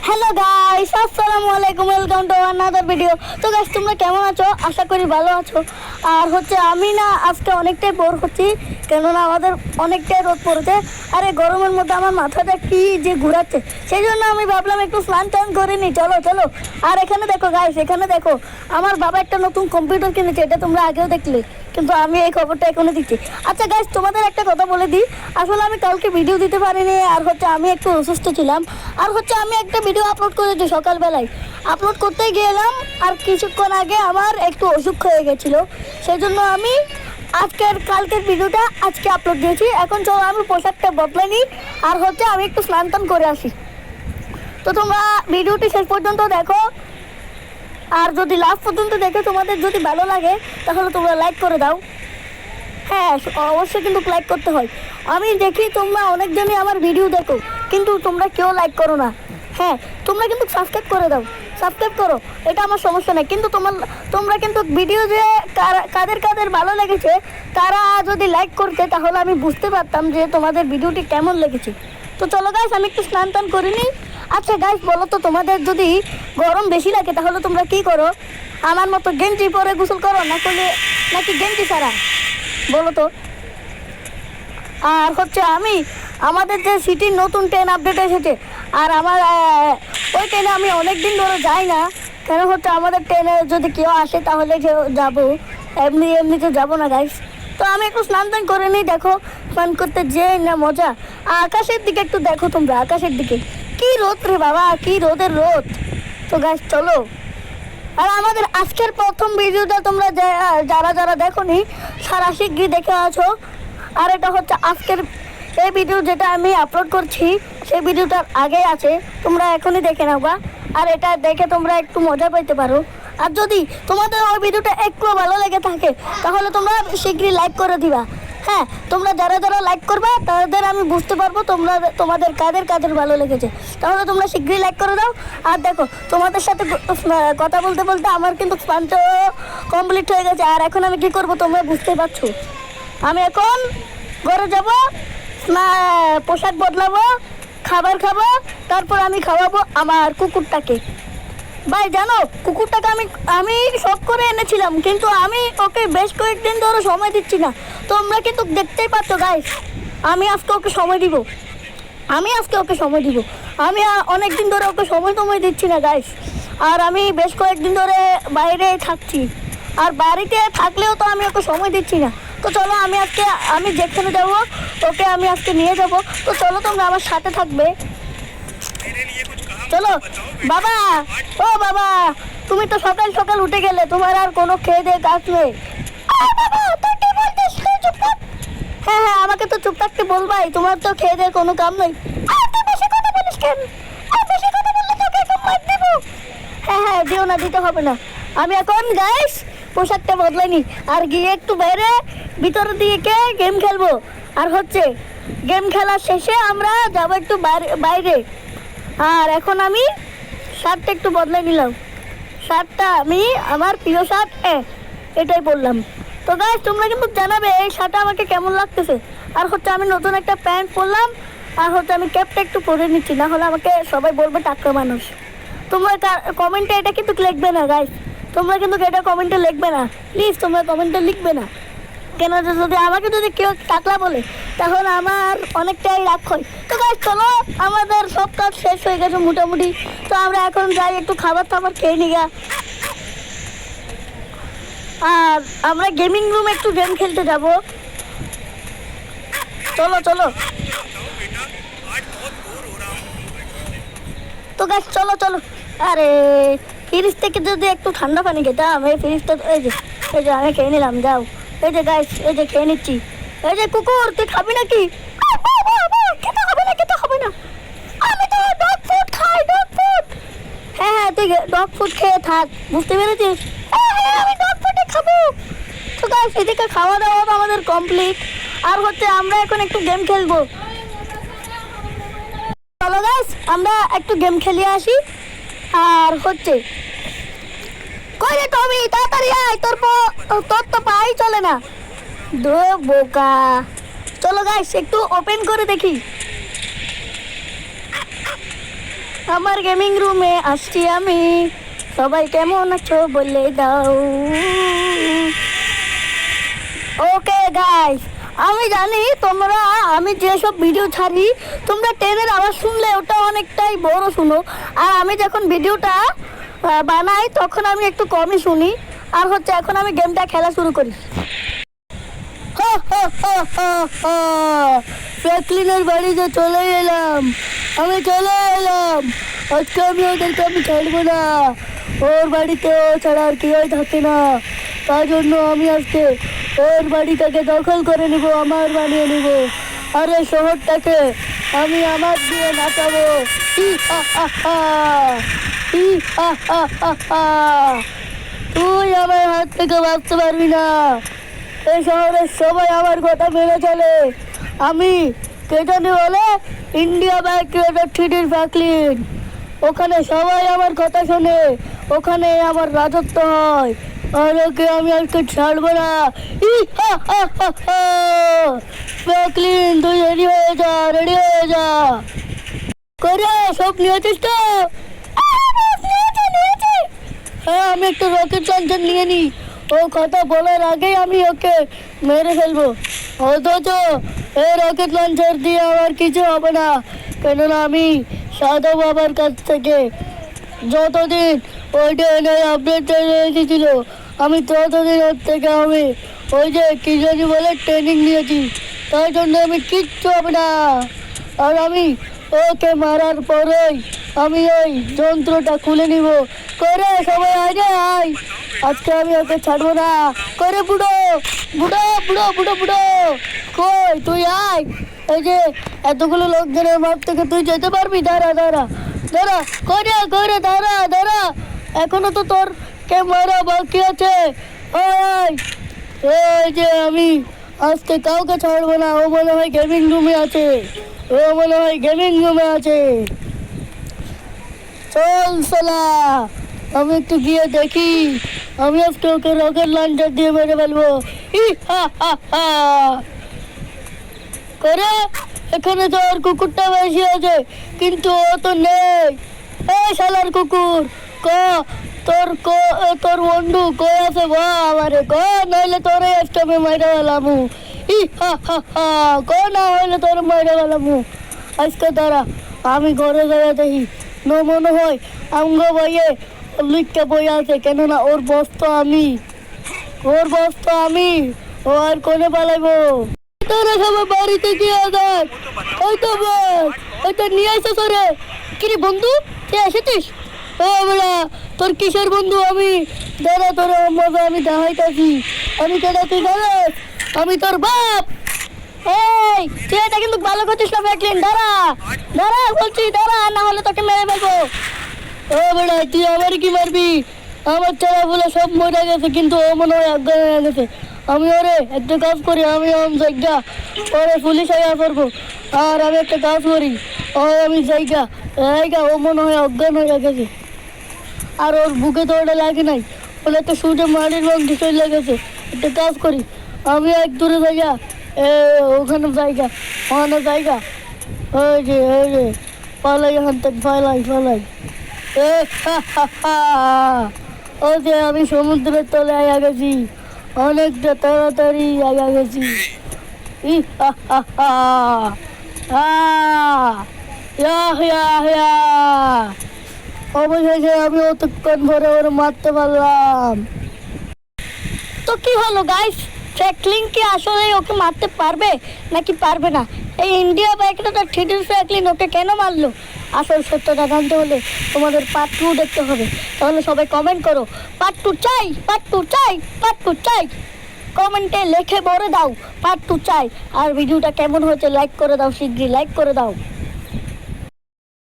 Hello guys, আসসালামু আলাইকুম, welcome to another video. তো গাইস, তোমরা কেমন আছো? আশা করি ভালো আছো। আর আমি না আজকে অনেকটাই বোর হচ্ছি, কেননা আমাদের অনেকটাই রোদ পড়েছে। আর এই গরমের মধ্যে আমার মাথাটা কি যে ঘুরাচ্ছে, সেই জন্য আমি ভাবলাম একটু স্নান টান করে নিই। চলো চলো। আর এখানে দেখো গাইস, এখানে দেখো আমার বাবা একটা নতুন কম্পিউটার কিনেছে, এটা তোমরা আগেও দেখলে, কিন্তু আমি এই খবরটা এখনো দিচ্ছি। আচ্ছা গাইস, তোমাদের একটা কথা বলে দিই, আসলে আমি কালকে ভিডিও দিতে পারিনি। আর আমি একটু অসুস্থ ছিলাম। আর আমি একটা ভিডিও আপলোড করেছি সকালবেলায়, আপলোড করতে গেলাম আর কিছুক্ষণ আগে আমার একটু অসুখ হয়ে গেছিলো, সেই জন্য আমি কালকের ভিডিওটা আজকে আপলোড দিয়েছি। এখন চলো আমি পোশাকটা বদলে নিই, আর আমি একটু স্নান টান করে আসি। তো তোমরা ভিডিওটি শেষ পর্যন্ত দেখো, আর যদি লাস্ট পর্যন্ত দেখে তোমাদের যদি ভালো লাগে তাহলে তোমরা লাইক করে দাও। হ্যাঁ, অবশ্যই কিন্তু লাইক করতে হয়। আমি দেখি তোমরা অনেকজনই আমার ভিডিও দেখো, কিন্তু তোমরা কেউ লাইক করো না। হ্যাঁ, তোমরা কিন্তু সাবস্ক্রাইব করে দাও, সাবস্ক্রাইব করো, এটা আমার সমস্যা নেই। কিন্তু তোমরা কিন্তু ভিডিও যে কাদের কাদের ভালো লেগেছে তারা যদি লাইক করতে, তাহলে আমি বুঝতে পারতাম যে তোমাদের ভিডিওটি কেমন লেগেছে। তো চলো গাইস, আমি একটু স্নান টান করে নিই। আচ্ছা গাইস, বলো তো তোমাদের যদি গরম বেশি লাগে তাহলে তোমরা কি করো? আমার মতো গেঞ্জি পরে গোসল করো নাকি গেঞ্জি ছাড়া, বলো তো? আর আমি আমাদের যে সিটির নতুন ট্রেন আপডেট এসেছে, আর আমার ওই ট্রেনে আমি অনেক দিন ধরে যাই না, কেন আমাদের ট্রেনে যদি কেউ আসে তাহলে যাবো, এমনিতে যাবো না গাইস। তো আমি একটু স্নান টান করে নিই। দেখো, স্নান করতে যে না মজা। আকাশের দিকে একটু দেখো তোমরা, আকাশের দিকে কি রোদ রে বাবা, কি রোদের রোদ। তো গাইস চলো। আর আমাদের আজকের প্রথম ভিডিওটা তোমরা যারা যারা দেখোনি সারা শীঘ্রই দেখে আছো। আর এটা আজকের এই ভিডিও যেটা আমি আপলোড করছি, সেই ভিডিওটার আগে আছে, তোমরা এখনই দেখে নাও গা। আর এটা দেখে তোমরা একটু মজা পাইতে পারো। আর যদি তোমাদের ওই ভিডিওটা একটু ভালো লেগে থাকে তাহলে তোমরা শীঘ্রই লাইক করে দিবা। হ্যাঁ, তোমরা যারা যারা লাইক করবা তাদের আমি বুঝতে পারবো তোমাদের কাদের কাদের ভালো লেগেছে, তাহলে তোমরা শীঘ্রই লাইক করে দাও। আর দেখো, তোমাদের সাথে কথা বলতে বলতে আমার কিন্তু স্নানটা কমপ্লিট হয়ে গেছে। আর এখন আমি কি করব তোমরা বুঝতে পারছো। আমি এখন ঘরে যাব, পোশাক বদলাবো, খাবার খাবো, তারপর আমি খাওয়াবো আমার কুকুরটাকে। ভাই জানো, কুকুরটাকে আমি শখ করে এনেছিলাম, কিন্তু আমি ওকে বেশ কয়েকদিন ধরে সময় দিচ্ছি না। তোমরা কিন্তু দেখতেই পাচ্ছ গাইস, আমি আজকে ওকে সময় দিব। আমি অনেক দিন ধরে ওকে সময় দিচ্ছি না গাইস। আর আমি বেশ কয়েকদিন ধরে বাইরে থাকছি, আর বাড়িতে থাকলেও তো আমি ওকে সময় দিচ্ছি না। তো চলো, আমি যেখানে যাবো ওকে আমি আজকে নিয়ে যাব। তো চলো, তোমরা আমার সাথে থাকবে। চলো বাবা, ও বাবা, তুমি তো সকাল সকাল উঠে গেলে, তোমার আর কোনো খেয়ে দিয়ে কাজ নেই। হ্যাঁ হ্যাঁ, আমাকে তো চুপ থাকতে বলবাই, তোমার তো খেয়ে দিয়ে কোনো কাম নেই। হ্যাঁ হ্যাঁ, দিও না, দিতে হবে না। আমি এখন গাইস পোশাকটা বদলাইনি, আর গিয়ে একটু ভিতরের দিকে গেম খেলবো। আর গেম খেলার শেষে আমরা যাবো একটু বাইরে। আর এখন আমি শার্টটা একটু বদলাই নিলাম, শার্টটা আমি আমার প্রিয় শার্ট এটাই পরলাম। তো গাইস, তোমরা কিন্তু জানাবে এই শার্টটা আমাকে কেমন লাগতেছে। আর আমি নতুন একটা প্যান্ট পরলাম, আর আমি ক্যাপটা একটু পরে নিচ্ছি, না হলে আমাকে সবাই বলবে টাক্কা মানুষ। তোমরা কমেন্টে এটা কিন্তু লিখবে না গাইস, তোমরা কিন্তু এটা কমেন্টে লিখবে না, প্লিজ তোমরা কমেন্টে লিখবে না। কেন, আমাকে যদি কেউ টাকলা বলে তাহলে আমার অনেকটাই রাগ হয়। তো গাইস চলো, আমাদের সব কাজ শেষ হয়ে গেছে মোটামুটি। তো আমরা এখন যাই একটু খাবার খেয়ে নিগা। আর আমরা গেমিং রুমে একটু গেম খেলতে যাব। চলো চলো। তো গাইস চলো চলো। আরে, ফ্রিজ থেকে যদি একটু ঠান্ডা পানি খেতাম, এই ফ্রিজটা এই যে আমি খেয়ে নিলাম। যাও, এই যে গাইস, এই যে খেয়ে নিচ্ছি। এই যে কুকুর, তুই খাবি নাকি? খেতে হবে না, আমি তো ডগ ফুড খাই, ডগ ফুড। হ্যাঁ হ্যাঁ, তুই ডগ ফুড খেয়ে থাক, বুঝতে পেরেছিস? হ্যাঁ, আমি ডগ ফুডে খাবো। তো গাইস, এদিকে খাওয়া দাওয়া আমাদের কমপ্লিট। আর আমরা এখন একটু গেম খেলবো। চলো গাইস, আমরা একটু গেম খেলে আসি। আর কই রে টমি, তাড়াতাড়ি আয়, তোর তো পাই চলে না, দো বোকা। চলো গাইস, একটু ওপেন করে দেখি। আমার গেমিং রুমে আসছি আমি, সবাই কেমন আছো বলে দাও। ওকে গাইস, আমি জানি তোমরা, আমি যেসব ভিডিও ছাড়ি তোমরা ট্রেনের আওয়াজ শুনলে ওটা অনেকটাই বড় শুনো, আর আমি যখন ভিডিওটা বানাই তখন আমি একটু কমই শুনি। আর হচ্ছে এখন আমি গেমটা খেলা শুরু করি। ফ্র্যাঙ্কলিনের বাড়িতে চলে এলাম, আমি চলে এলাম। আজকে আমি ওদেরকে আমি ছাড়বো না, ওর বাড়িতে ও ছাড়া আর কেউ থাকে না। তার জন্য আমি আজকে ওর বাড়িটাকে দখল করে নিব, আমার বানিয়ে নিব। আর এই শহরটাকে আমি আমার দিয়ে নাচাবো। তুই আমার হাত থেকে বাঁচতে পারবি না। এই শহরের সবাই আমার কথা মেনে চলে। আমি কে জানি বলে ইন্ডিয়া বাই ক্রিয়েটর থ্রিডির ফ্র্যাঙ্কলিন। ওখানে সবাই আমার কথা শোনে, ওখানে আমার রাজত্ব হয়। আর ওকে আমি আজকে ছাড়বো না। ফ্র্যাঙ্কলিন তুই রেডি হয়ে যা, রেডি হয়ে যা। করে সব নিয়েছিস তো? হ্যাঁ, আমি একটু রকেট লঞ্চার নিয়ে নিই। ও কথা বলার আগেই আমি ওকে মেরে ফেলবো। অথচ এই রকেট লঞ্চার দিয়ে আমার কিছু হবে না, কেননা আমি সাধু বাবার কাছ থেকে যতদিন ওইটা আপডেট এসেছিল আমি ততদিন ওর থেকে আমি ওই যে কি জানি বলে ট্রেনিং নিয়েছি। তাই জন্য আমি কিচ্ছু হবে না। আর আমি ওকে মারার পরেই আমি ওই যন্ত্রটা খুলে নিব। করে সবাই আগে আয়, আজকে আমি ওকে ছাড়বো না। করে বুড়ো বুড়ো বুড়ো বুড়ো বুড়ো, কই তুই আয়। এই যে এতগুলো লোকজনের মাঠ থেকে তুই যেতে পারবি? দাঁড়া দাঁড়া দাঁড়া, করে করে দাঁড়া দাঁড়া, এখনো তো তোর কে মারা বাকি আছে। ওই এই যে আমি আজকে কাউকে ছাড়বো না। ও মনে হয় গেমিং রুমে আছে, ও মনে হয় গেমিং রুমে আছে। চল সালা, আমি একটু গিয়ে দেখি, আমি আজকে ওকে রকেট লঞ্চার দিয়ে মেরে ফেলবো। করে এখানে তো আর কুকুরটা বেশি আছে, কিন্তু ও তো নেই। এই শালার কুকুর, ক তোর তোর বন্ধু কই আছে বা আমারে ক, নইলে তোরে আজকে আমি মাইরে ফেলামু। ক না হইলে তোর মাইরে ফেলামু আজকে। তারা আমি ঘরে যাইয়া দেখি, ন মনে হয় আঙ্গ বইয়ে লিখতে বই আছে, কেননা ওর বস্ত আমি, ওর বস্ত আমি। ও আর কোনে পালাইবো? তোরা সবাই বাড়িতে গিয়ে দেখ, ওই তো বস, ওই তো নিয়ে আসো তোরে। কিরে বন্ধু, তুই এসেছিস? ও বলা, তোর কিসের বন্ধু? আমি দাদা তোর মজা আমি দেখাইতেছি। আমি কেটা তুই জানিস? আমি তোর বাপ। এই তুই এটা কিন্তু ভালো করছিস না ফ্র্যাঙ্কলিন, দাঁড়া দাঁড়া বলছি, দাঁড়া, না হলে তোকে মেরে ফেলবো। ও বেড়া, তুই আমার কি মারবি? আমার ছাড়া বলে সব মরে গেছে, কিন্তু ও মনে হয় অজ্ঞান হয়ে গেছে। আমি ওরে একটা কাজ করি, আমি জায়গা ওরে পুলিশ আয়া করবো। আর আমি একটা কাজ করি, আমি জায়গা জায়গা ও মনে হয় অজ্ঞান হয়ে গেছে। আর ওর বুকে তো ওটা লাগে নাই, ওটা একটা সুটে মাটির রং চলে গেছে। একটা কাজ করি, আমি এক দূরে জায়গা, ওখানে জায়গা, ওখানে জায়গা, ওই যে পালাই, এখান থেকে পালাই পালাই। ও যে আমি সমুদ্রের তলে আয়া গেছি, অনেকটা তাড়াতাড়ি আয়া গেছি। অবশেষে আমি অতক্ষণ ভরে ওরে মারতে পারলাম। তো কি হলো গাইস, ফ্র্যাঙ্কলিন কি আসলে ওকে মারতে পারবে নাকি পারবে না? এই ইন্ডিয়া বাইকটা তো থ্রিডির ফ্র্যাঙ্কলিন ওকে কেন মারলো? আসল সত্যটা জানতে হলে তোমাদের পার্ট 2 দেখতে হবে। তাহলে সবাই কমেন্ট করো, পার্ট 2 চাই, পার্ট 2 চাই, পার্ট 2 চাই। কমেন্টে লিখে বলে দাও পার্ট 2 চাই। আর ভিডিওটা কেমন হয়েছে লাইক করে দাও, শীঘ্রই লাইক করে দাও।